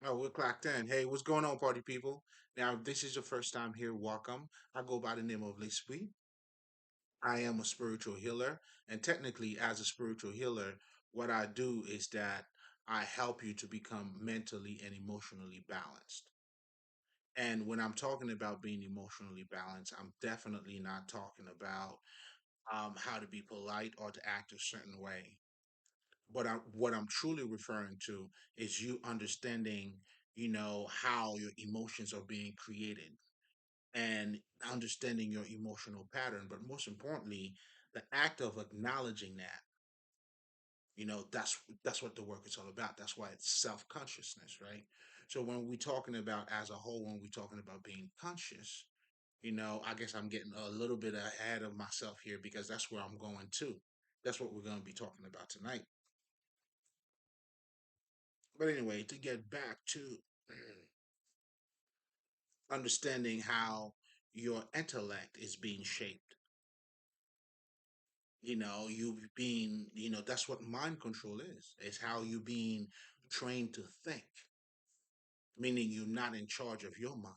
Oh, we're clocked in. Hey, what's going on, party people? Now, if this is your first time here, welcome. I go by the name of Leslie. I am a spiritual healer, and technically, as a spiritual healer, what I do is that I help you to become mentally and emotionally balanced. And when I'm talking about being emotionally balanced, I'm definitely not talking about how to be polite or to act a certain way. What I'm truly referring to is you understanding, how your emotions are being created and understanding your emotional pattern. But most importantly, the act of acknowledging that, that's what the work is all about. That's why it's self-consciousness, right? So when we're talking about as a whole, when we're talking about being conscious, I guess I'm getting a little bit ahead of myself here because that's where I'm going to. That's what we're going to be talking about tonight. But anyway, to get back to understanding how your intellect is being shaped, you being, that's what mind control is. It's how you being trained to think, meaning you're not in charge of your mind.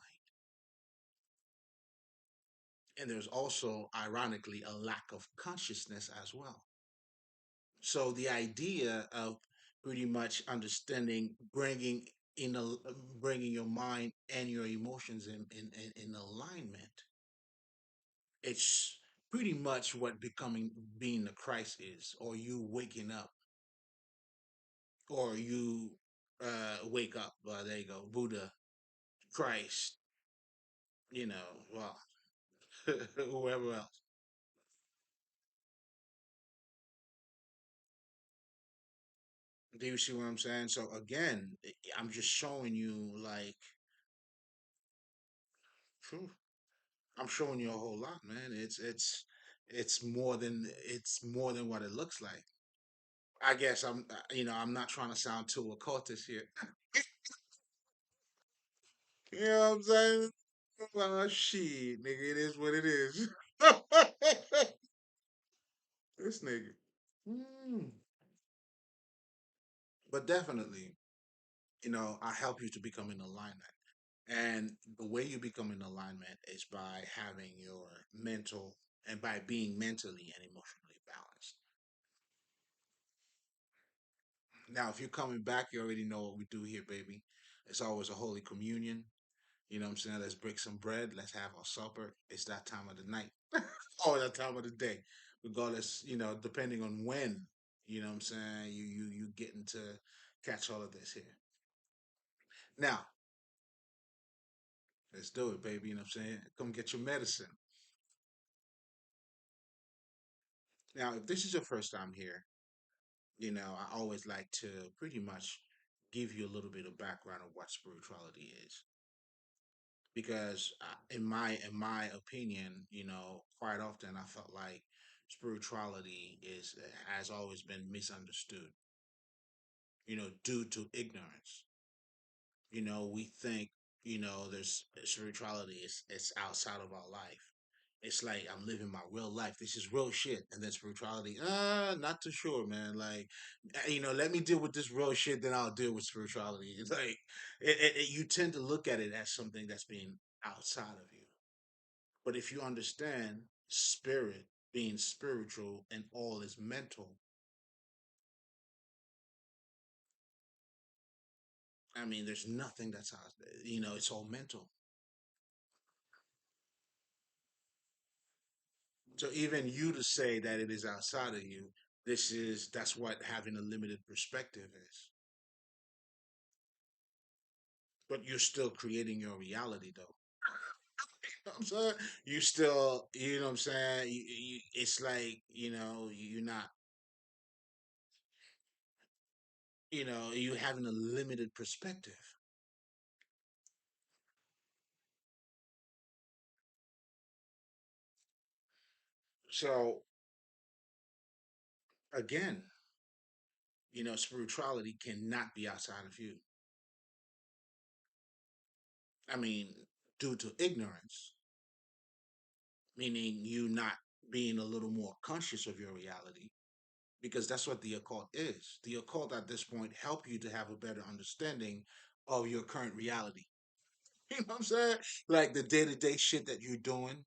And there's also, ironically, a lack of consciousness as well. So the idea of pretty much understanding, bringing your mind and your emotions in alignment. It's pretty much what becoming being the Christ is, or you waking up, or you wake up. There you go, Buddha, Christ, well, whoever else. Do you see what I'm saying? So again, I'm just showing you, like, phew, I'm showing you a whole lot, man. It's more than what it looks like. I guess I'm not trying to sound too occultist here. You know what I'm saying? Well, shit, nigga, it is what it is. This nigga. Mm. But definitely, I help you to become in alignment. And the way you become in alignment is by having your mental and by being mentally and emotionally balanced. Now, if you're coming back, you already know what we do here, baby. It's always a holy communion. You know what I'm saying? Let's break some bread. Let's have our supper. It's that time of the night. Or that time of the day. Regardless, depending on when, you know what I'm saying, you getting to catch all of this here. Now, let's do it, baby. You know what I'm saying? Come get your medicine. Now, if this is your first time here, I always like to pretty much give you a little bit of background of what spirituality is. Because in my opinion, quite often I felt like spirituality is has always been misunderstood, due to ignorance. We think, there's spirituality is it's outside of our life. It's like I'm living my real life. This is real shit. And then spirituality, not too sure, man. Like, let me deal with this real shit, then I'll deal with spirituality. It's like you tend to look at it as something that's being outside of you. But if you understand spirit being spiritual and all is mental, I mean, there's nothing that's out. It's all mental. So even you to say that it is outside of you, that's what having a limited perspective is. But you're still creating your reality, though. You know what I'm saying? You still, you know what I'm saying? It's like, you're not, you having a limited perspective. So again, spirituality cannot be outside of you. I mean, due to ignorance, meaning you not being a little more conscious of your reality, because that's what the occult is. The occult at this point help you to have a better understanding of your current reality. You know what I'm saying? Like the day to day shit that you're doing,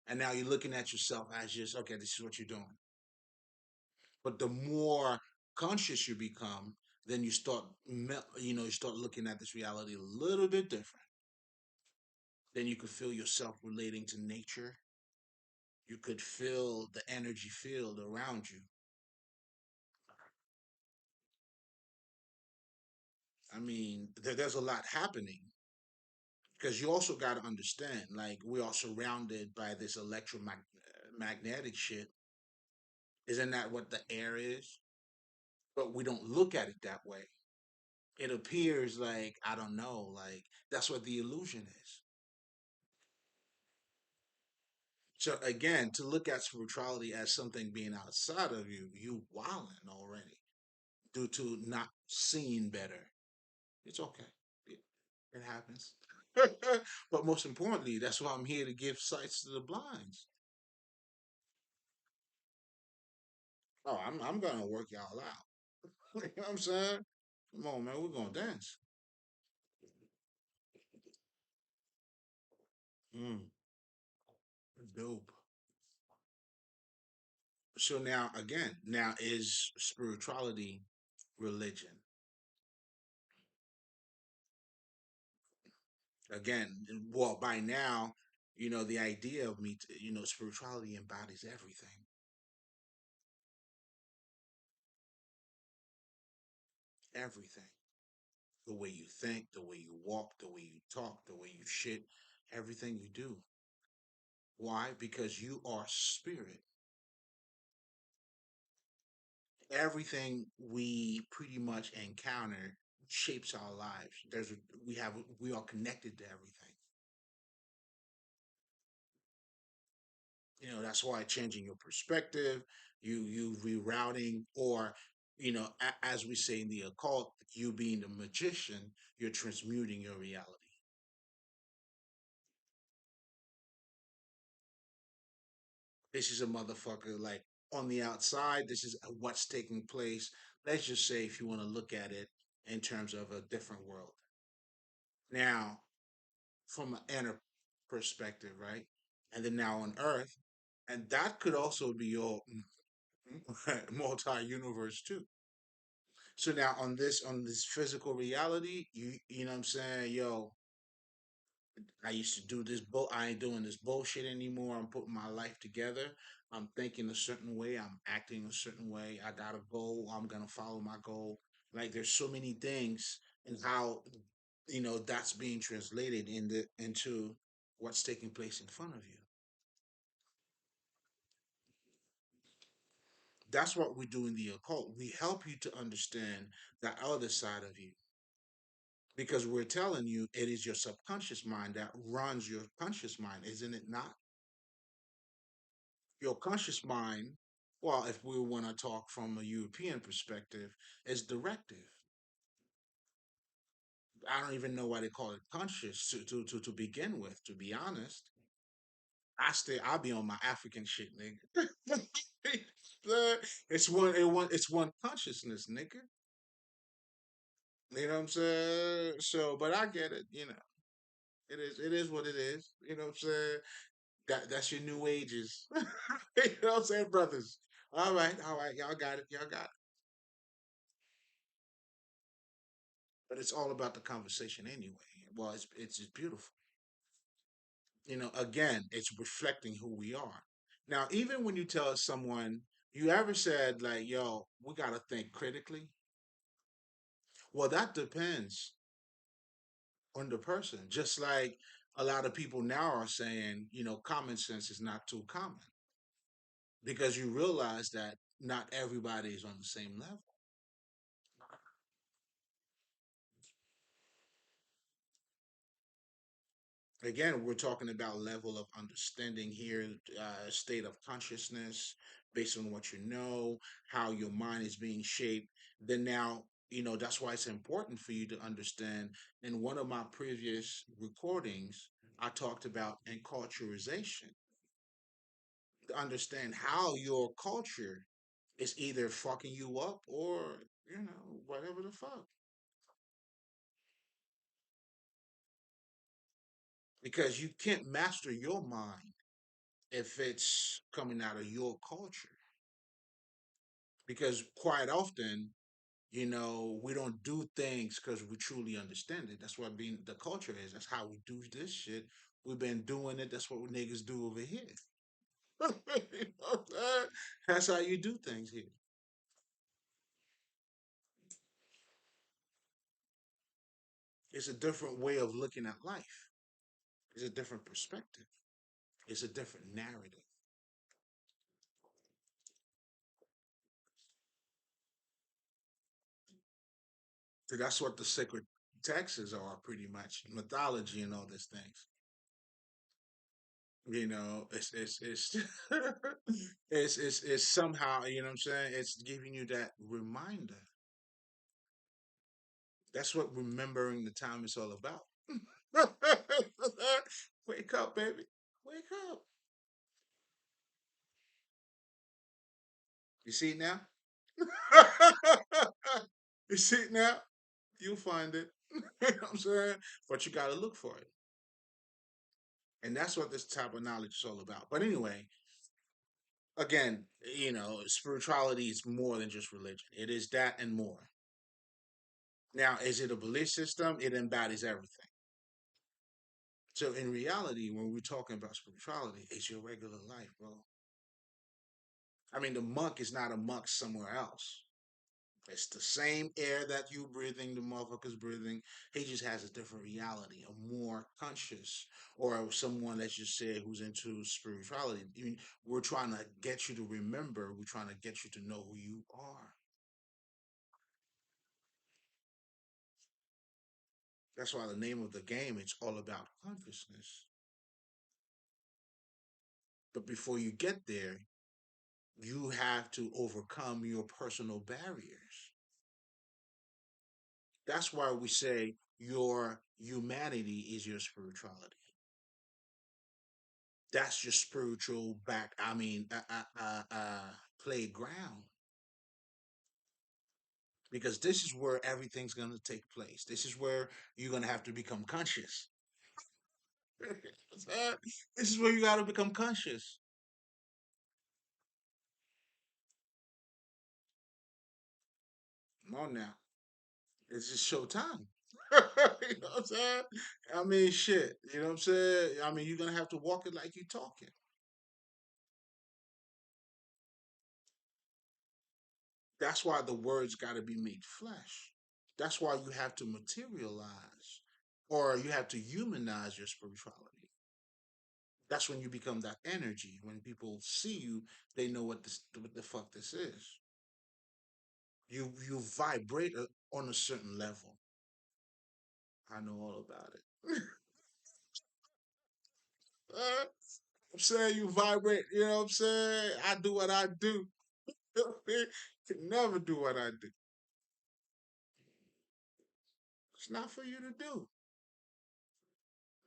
and now you're looking at yourself as just okay, this is what you're doing. But the more conscious you become, then you start, you start looking at this reality a little bit different. Then you could feel yourself relating to nature. You could feel the energy field around you. I mean, there's a lot happening because you also got to understand, like, we are surrounded by this electromagnetic shit. Isn't that what the air is? But we don't look at it that way. It appears like, I don't know, like, that's what the illusion is. So again, to look at spirituality as something being outside of you, you wilding already due to not seeing better. It's okay. It happens. But most importantly, that's why I'm here to give sights to the blinds. Oh, I'm gonna work y'all out. You know what I'm saying? Come on, man, we're gonna dance. Mm, dope. So now again, now is spirituality religion? Again, well, by now, the idea of spirituality embodies everything. Everything. The way you think, the way you walk, the way you talk, the way you shit, everything you do. Why? Because you are spirit. Everything we pretty much encounter shapes our lives. We are connected to everything. That's why changing your perspective, you rerouting, or as we say in the occult, you being the magician, you're transmuting your reality. This is a motherfucker, like, on the outside, this is what's taking place. Let's just say, if you want to look at it in terms of a different world. Now, from an inner perspective, right? And then now on Earth, and that could also be your multi-universe too. So now on this physical reality, you know what I'm saying, yo, I used to do this I ain't doing this bullshit anymore. I'm putting my life together. I'm thinking a certain way. I'm acting a certain way. I got a goal. I'm gonna follow my goal. Like, there's so many things and how that's being translated into what's taking place in front of you. That's what we do in the occult. We help you to understand the other side of you because we're telling you it is your subconscious mind that runs your conscious mind, isn't it not? Your conscious mind, well, if we want to talk from a European perspective, is directive. I don't even know why they call it conscious to begin with, to be honest. I'll be on my African shit, nigga. It's one consciousness, nigga. You know what I'm saying? So, but I get it, it is what it is. You know what I'm saying? That's your new ages. You know what I'm saying, brothers? All right, y'all got it, y'all got it. But it's all about the conversation anyway. Well, it's just beautiful. Again, it's reflecting who we are. Now, even when you tell someone, you ever said like, "Yo, we gotta think critically." Well, that depends on the person. Just like a lot of people now are saying, common sense is not too common because you realize that not everybody is on the same level. Again, we're talking about level of understanding here, state of consciousness based on what you know, how your mind is being shaped. Then now, that's why it's important for you to understand. In one of my previous recordings, I talked about enculturization, to understand how your culture is either fucking you up or, whatever the fuck. because you can't master your mind if it's coming out of your culture. Because quite often, we don't do things because we truly understand it. That's what being the culture is. That's how we do this shit. We've been doing it. That's what niggas do over here. You know what I'm saying? That's how you do things here. It's a different way of looking at life. It's a different perspective. It's a different narrative. So that's what the sacred texts are, pretty much mythology and all these things. It's it's somehow, you know what I'm saying, it's giving you that reminder. That's what remembering the time is all about. Wake up, baby. Wake up. You see it now? You see it now? You'll find it. You know what I'm saying? But you gotta look for it. And that's what this type of knowledge is all about. But anyway, again, spirituality is more than just religion. It is that and more. Now, is it a belief system? It embodies everything. So in reality, when we're talking about spirituality, it's your regular life, bro. I mean, the monk is not a monk somewhere else. It's the same air that you breathing, the motherfucker's breathing. He just has a different reality, a more conscious, or someone, let's just say, who's into spirituality. I mean, we're trying to get you to remember. We're trying to get you to know who you are. That's why the name of the game, it's all about consciousness. But before you get there, you have to overcome your personal barriers. That's why we say your humanity is your spirituality. That's your spiritual back. I mean, playground. Because this is where everything's gonna take place. This is where you're gonna have to become conscious. This is where you gotta become conscious. Come on now. It's just showtime. You know what I'm saying? I mean, shit. You know what I'm saying? I mean, you're gonna have to walk it like you're talking. That's why the words got to be made flesh. That's why you have to materialize, or you have to humanize your spirituality. That's when you become that energy. When people see you, they know what the fuck this is. You vibrate on a certain level. I know all about it. I'm saying you vibrate. You know what I'm saying? I do what I do. You can never do what I do. It's not for you to do.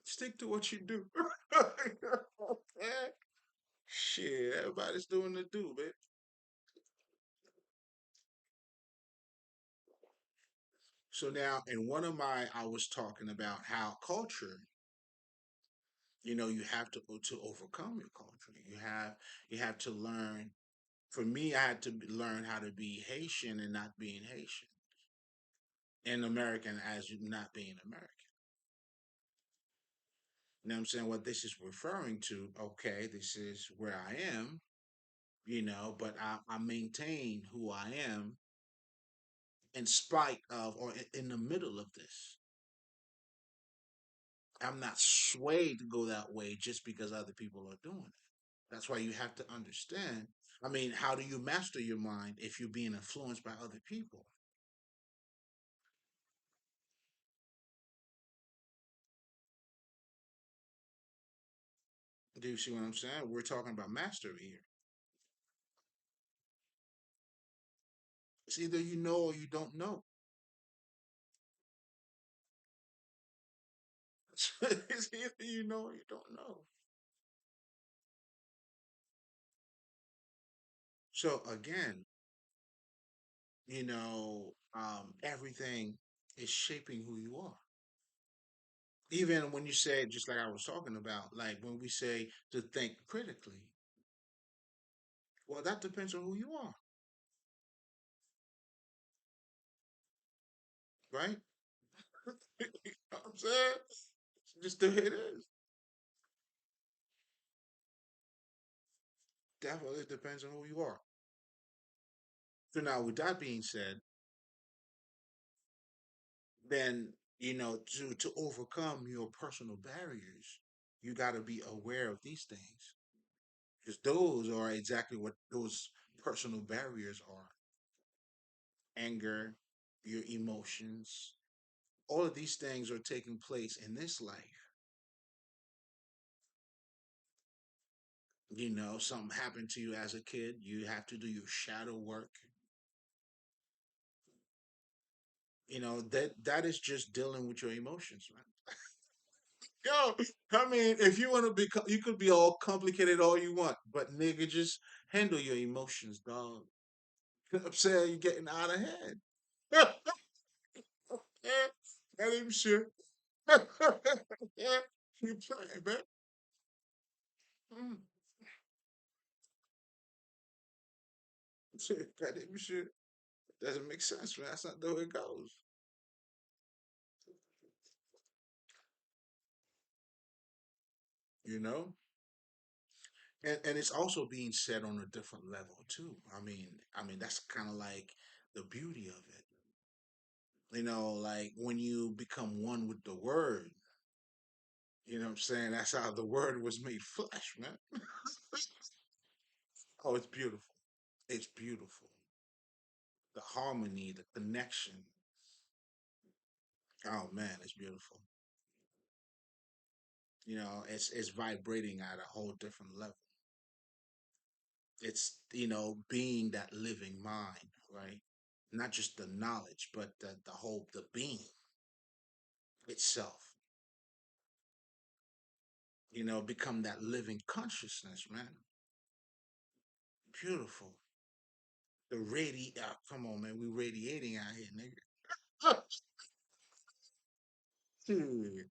Stick to what you do. Shit, everybody's doing the do, man. So now, in one of my, I was talking about how culture, you have to overcome your culture. You have to learn. For me, I had to learn how to be Haitian and not being Haitian, and American as not being American. You know what I'm saying? What this is referring to, okay, this is where I am, but I maintain who I am in spite of, or in the middle of this. I'm not swayed to go that way just because other people are doing it. That's why you have to understand. I mean, how do you master your mind if you're being influenced by other people? Do you see what I'm saying? We're talking about mastery here. It's either you know or you don't know. It's either you know or you don't know. So again, everything is shaping who you are. Even when you say, just like I was talking about, like when we say to think critically, well, that depends on who you are, right? You know what I'm saying? Just the way it is. Definitely depends on who you are. So now, with that being said, then to overcome your personal barriers, you got to be aware of these things because those are exactly what those personal barriers are: anger, your emotions. All of these things are taking place in this life. Something happened to you as a kid, you have to do your shadow work. That is just dealing with your emotions, man. Yo, I mean, if you want to be, you could be all complicated all you want, but nigga, just handle your emotions, dog. You know what I'm saying? You're getting out of hand. That ain't shit. You playing, man. Mm. Shit, that ain't shit. Doesn't make sense, man. That's not the way it goes. You know? And it's also being said on a different level too. I mean that's kind of like the beauty of it. Like when you become one with the word, what I'm saying? That's how the word was made flesh, man. Oh, it's beautiful. It's beautiful. The harmony, the connection. Oh man, it's beautiful. It's vibrating at a whole different level. It's being that living mind, right? Not just the knowledge, but the being itself. Become that living consciousness, man. Beautiful. Come on, man. We radiating out here, nigga. Shit.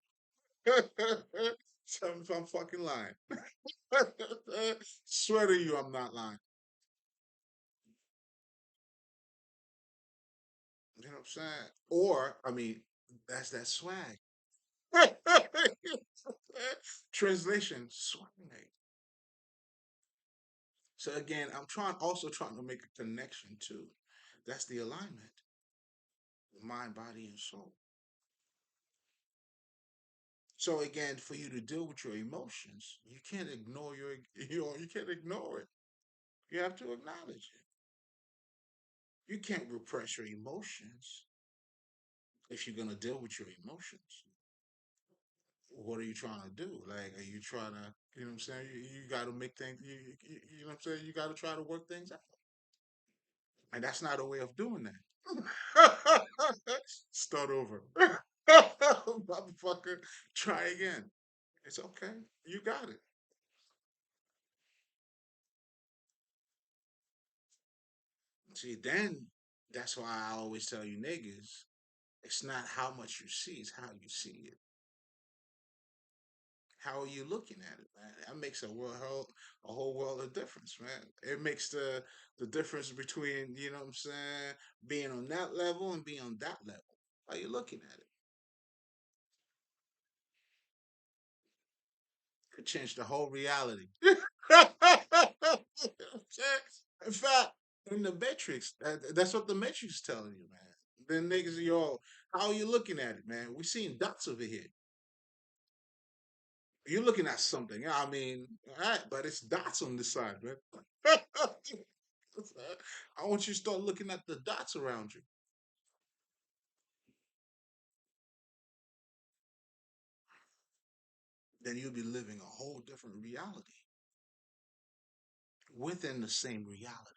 Tell me if I'm fucking lying. Swear to you, I'm not lying. You know what I'm saying? Or, I mean, that's that swag. Translation, swag. So again, I'm also trying to make a connection too. That's the alignment, mind, body, and soul. So again, for you to deal with your emotions, you can't ignore you can't ignore it. You have to acknowledge it. You can't repress your emotions if you're gonna deal with your emotions. What are you trying to do? Like, are you trying to, what I'm saying? You got to make things, you know what I'm saying? You got to try to work things out. And that's not a way of doing that. Start over. Motherfucker, try again. It's okay. You got it. See, then that's why I always tell you niggas, it's not how much you see, it's how you see it. How are you looking at it, man? That makes a whole world of difference, man. It makes the difference between, what I'm saying, being on that level and being on that level. How you looking at it? Could change the whole reality. In fact, in the Matrix, that's what the Matrix is telling you, man. Then niggas, yo, how are you looking at it, man? We seeing dots over here. You're looking at something. I mean, all right, but it's dots on this side, man. I want you to start looking at the dots around you. Then you'll be living a whole different reality within the same reality.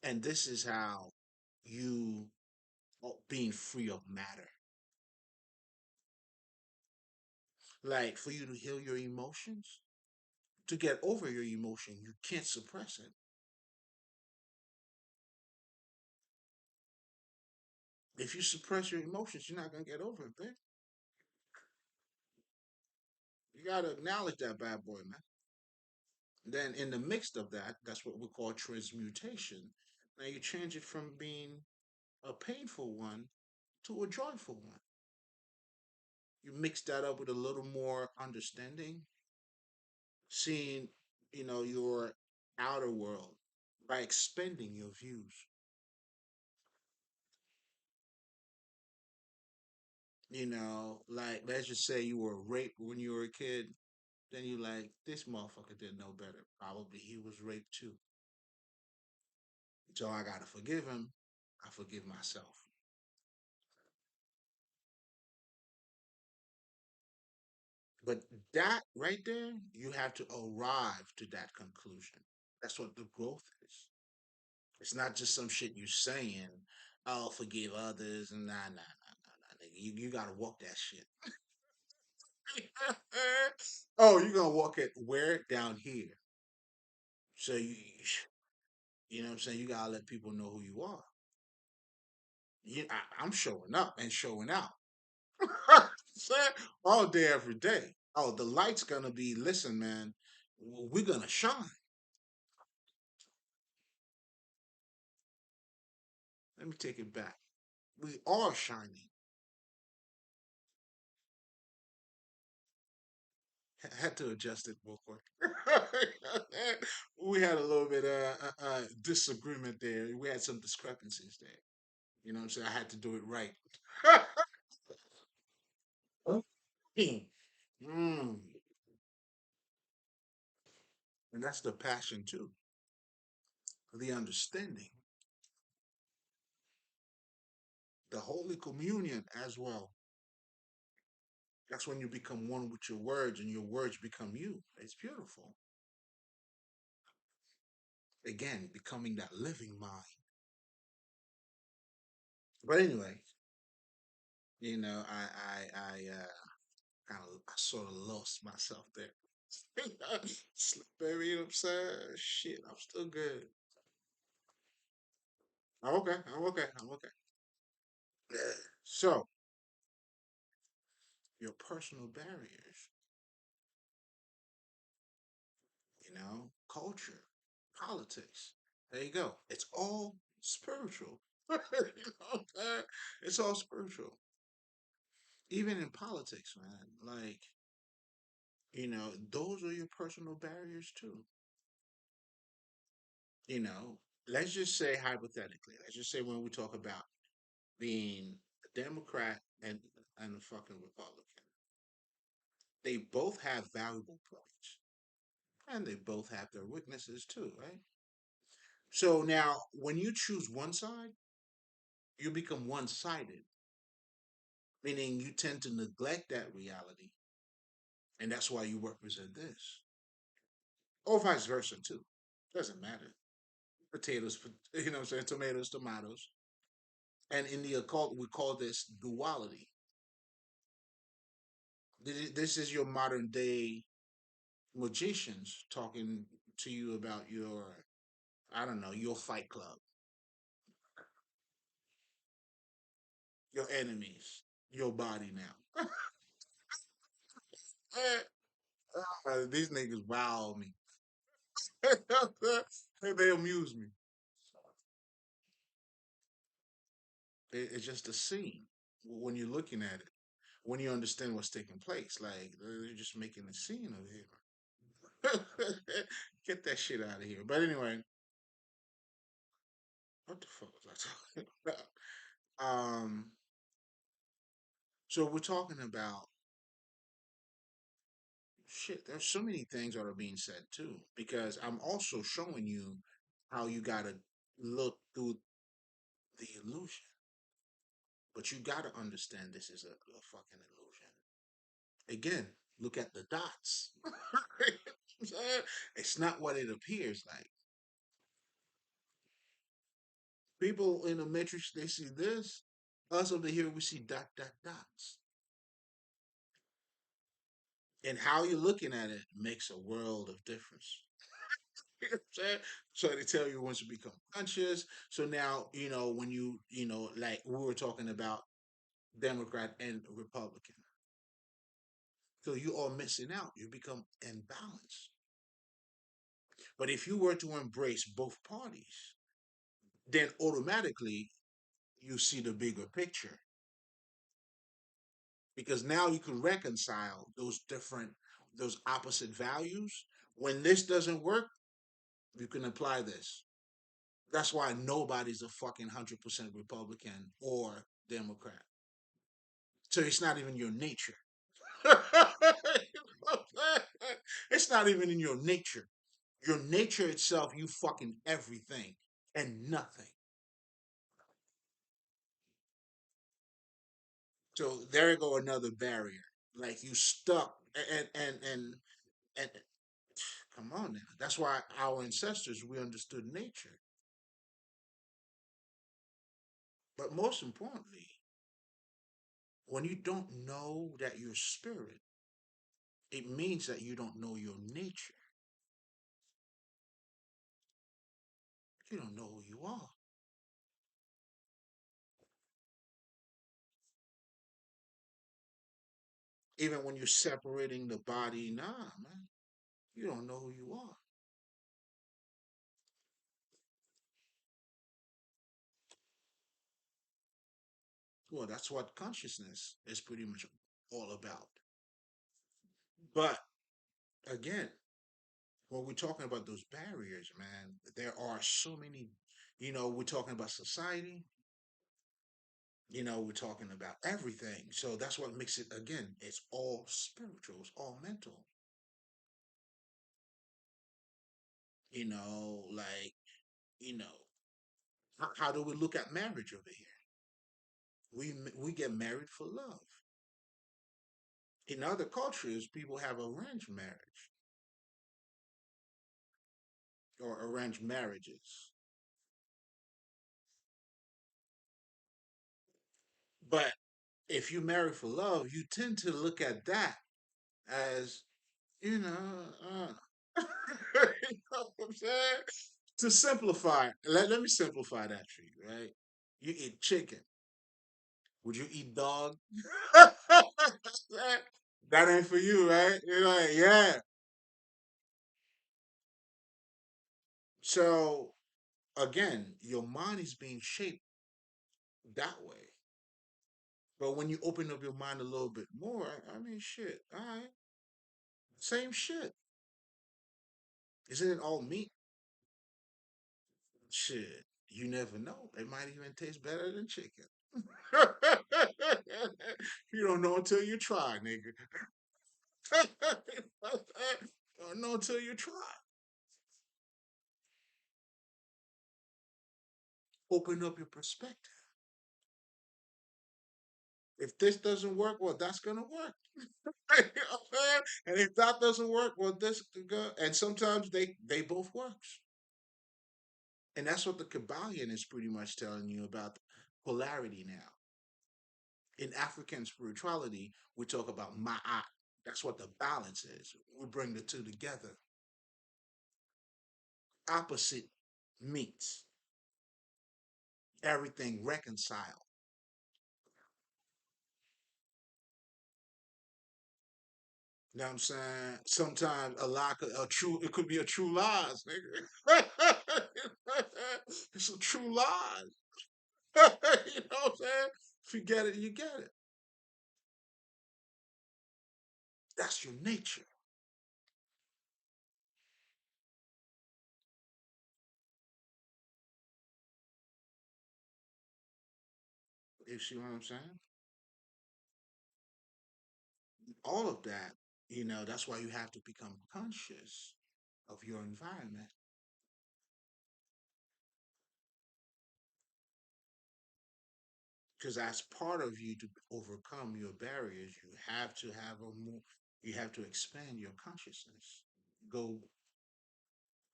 And this is how you being free of matter. Like for you to heal your emotions, to get over your emotion, you can't suppress it. If you suppress your emotions, you're not gonna get over it, man. You gotta acknowledge that bad boy, man. Then in the mix of that, that's what we call transmutation. Now you change it from being a painful one to a joyful one. You mix that up with a little more understanding, seeing, your outer world by expanding your views. Like let's just say you were raped when you were a kid, then you like this motherfucker didn't know better. Probably he was raped too. So I gotta forgive him. I forgive myself. But that right there, you have to arrive to that conclusion. That's what the growth is. It's not just some shit you saying, "I'll forgive others," and nah, nigga. You gotta walk that shit. Oh, you're gonna walk it where? Down here. So you know what I'm saying? You gotta let people know who you are. I'm showing up and showing out. Saying all day, every day. Oh, the light's gonna be. Listen, man, we're gonna shine. Let me take it back. We are shining. Had to adjust it real quick. We had a little bit of disagreement there. We had some discrepancies there. You know what I'm saying? I had to do it right. Mm. And that's the passion too, the understanding, the Holy Communion as well. That's when you become one with your words and your words become you. It's beautiful. Again, becoming that living mind. But anyway, I sort of lost myself there. Baby, you know what I'm saying? Shit, I'm still good. I'm okay. I'm okay. I'm okay. So, your personal barriers, culture, politics. There you go. It's all spiritual. It's all spiritual. Even in politics, man. Like, those are your personal barriers too. You know, let's just say hypothetically, let's just say when we talk about being a Democrat and a fucking Republican, they both have valuable points. And they both have their weaknesses too, right? So now when you choose one side, you become one sided, meaning you tend to neglect that reality. And that's why you represent this. Or vice versa too. Doesn't matter. Potatoes, you know what I'm saying? Tomatoes, tomatoes. And in the occult, we call this duality. This is your modern day magicians talking to you about I don't know, your fight club, your enemies, your body now. These niggas wow me. They amuse me. It's just a scene when you're looking at it. When you understand what's taking place, like they're just making a scene over here. Get that shit out of here. But anyway, what the fuck was I talking about? Um, so we're talking about shit. There's so many things that are being said too, because I'm also showing you how you gotta look through the illusion. But you gotta understand this is a fucking illusion. Again, look at the dots. It's not what it appears like. People in the matrix, they see this. Us over here, we see dots. And how you're looking at it makes a world of difference. You know what I'm saying? So they tell you once you become conscious. So now, when like we were talking about Democrat and Republican. So you are missing out. You become imbalanced. But if you were to embrace both parties, then automatically you see the bigger picture because now you can reconcile those opposite values. When this doesn't work, you can apply this. That's why nobody's a fucking 100% Republican or Democrat. So it's not even your nature. It's not even in your nature. Your nature itself, you fucking everything and nothing. So there you go, another barrier. Like you stuck, and come on now. That's why our ancestors we understood nature. But most importantly, when you don't know that you're spirit, it means that you don't know your nature. You don't know who you are. Even when you're separating the body, nah, man, you don't know who you are. Well, that's what consciousness is pretty much all about. But again, when we're talking about those barriers, man, there are so many. We're talking about society. We're talking about everything. So that's what makes it, again, it's all spiritual, it's all mental. Like, you know, how do we look at marriage over here? We get married for love. In other cultures, people have arranged marriage or arranged marriages. But if you marry for love, you tend to look at that as, you know, you know what I'm saying? To simplify, let me simplify that for you, right? You eat chicken. Would you eat dog? That ain't for you, right? You're like, yeah. So again, your mind is being shaped that way. But when you open up your mind a little bit more, I mean, shit, all right, same shit. Isn't it all meat? Shit, you never know. It might even taste better than chicken. You don't know until you try, nigga. Don't know until you try. Open up your perspective. If this doesn't work, well, that's gonna work. You know what I'm saying? And if that doesn't work, well, this could go. And sometimes they both works. And that's what the Kabbalion is pretty much telling you about polarity now. In African spirituality, we talk about ma'at. That's what the balance is. We bring the two together. Opposite meets. Everything reconciled. You know what I'm saying? Sometimes a true, it could be a true lies, nigga. It's a true lies. You know what I'm saying? If you get it, you get it. That's your nature. You see what I'm saying? All of that, that's why you have to become conscious of your environment. Because as part of you to overcome your barriers, you have to expand your consciousness. Go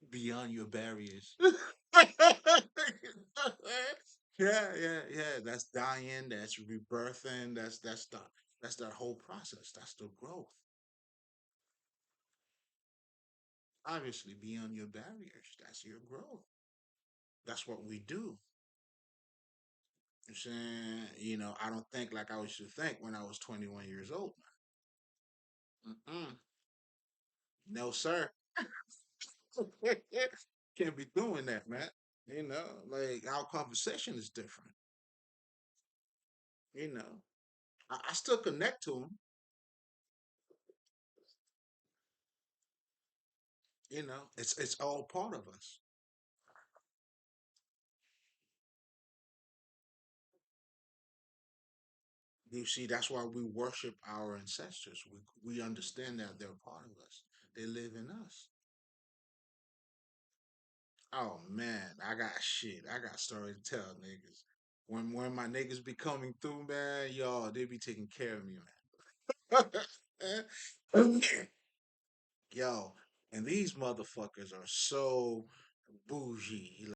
beyond your barriers. Yeah. That's dying. That's rebirthing. That's the whole process. That's the growth. Obviously, beyond your barriers. That's your growth. That's what we do. You know what I'm saying? I don't think like I used to think when I was 21 years old. Mm-mm. No, sir. Can't be doing that, man. Like our conversation is different. You know, I still connect to them. It's all part of us. You see, that's why we worship our ancestors. We understand that they're part of us. They live in us. Oh man, I got shit. I got story to tell niggas. When my niggas be coming through, man, y'all, they be taking care of me, man. Yo, and these motherfuckers are so bougie.